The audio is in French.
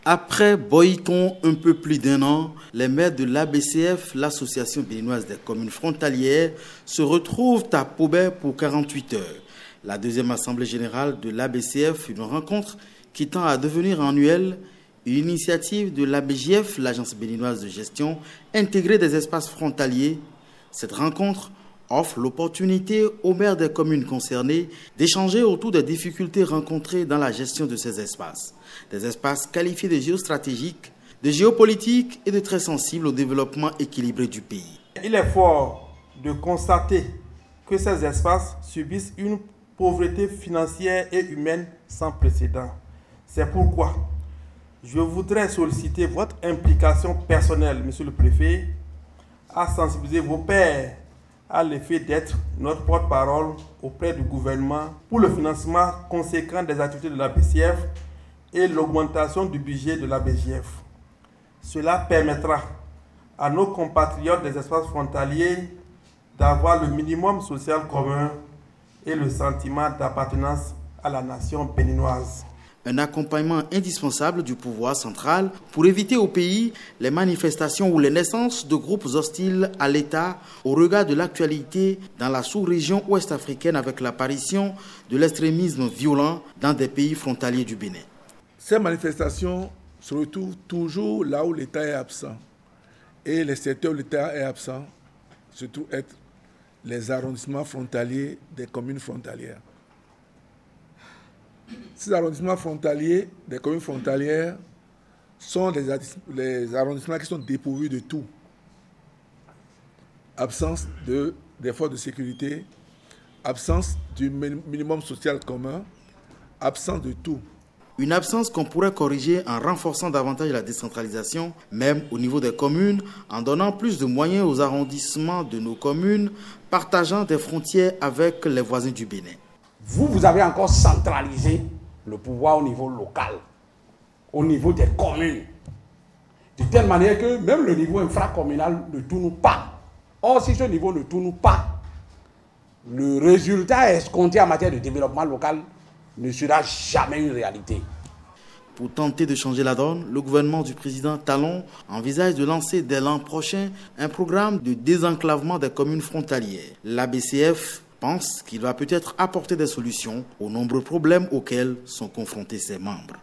Après boycottant un peu plus d'un an, les maires de l'ABCF, l'association béninoise des communes frontalières, se retrouvent à Paubert pour 48 heures. La deuxième assemblée générale de l'ABCF, une rencontre qui tend à devenir annuelle, une initiative de l'ABJF, l'agence béninoise de gestion intégrée des espaces frontaliers. Cette rencontre offre l'opportunité aux maires des communes concernées d'échanger autour des difficultés rencontrées dans la gestion de ces espaces. Des espaces qualifiés de géostratégiques, de géopolitiques et de très sensibles au développement équilibré du pays. Il est fort de constater que ces espaces subissent une pauvreté financière et humaine sans précédent. C'est pourquoi je voudrais solliciter votre implication personnelle, monsieur le préfet, à sensibiliser vos pairs à l'effet d'être notre porte-parole auprès du gouvernement pour le financement conséquent des activités de l'ABCF et l'augmentation du budget de l'ABJF. Cela permettra à nos compatriotes des espaces frontaliers d'avoir le minimum social commun et le sentiment d'appartenance à la nation béninoise. Un accompagnement indispensable du pouvoir central pour éviter au pays les manifestations ou les naissances de groupes hostiles à l'État au regard de l'actualité dans la sous-région ouest-africaine avec l'apparition de l'extrémisme violent dans des pays frontaliers du Bénin. Ces manifestations se retrouvent toujours là où l'État est absent. Et les secteurs où l'État est absent se trouvent être les arrondissements frontaliers des communes frontalières. Ces arrondissements frontaliers des communes frontalières sont les arrondissements qui sont dépourvus de tout. Absence d'efforts de sécurité, absence du minimum social commun, absence de tout. Une absence qu'on pourrait corriger en renforçant davantage la décentralisation, même au niveau des communes, en donnant plus de moyens aux arrondissements de nos communes, partageant des frontières avec les voisins du Bénin. Vous avez encore centralisé le pouvoir au niveau local, au niveau des communes, de telle manière que même le niveau infracommunal ne tourne pas. Or, si ce niveau ne tourne pas, le résultat escompté en matière de développement local ne sera jamais une réalité. Pour tenter de changer la donne, le gouvernement du président Talon envisage de lancer dès l'an prochain un programme de désenclavement des communes frontalières. L'ABCF pense qu'il va peut-être apporter des solutions aux nombreux problèmes auxquels sont confrontés ses membres.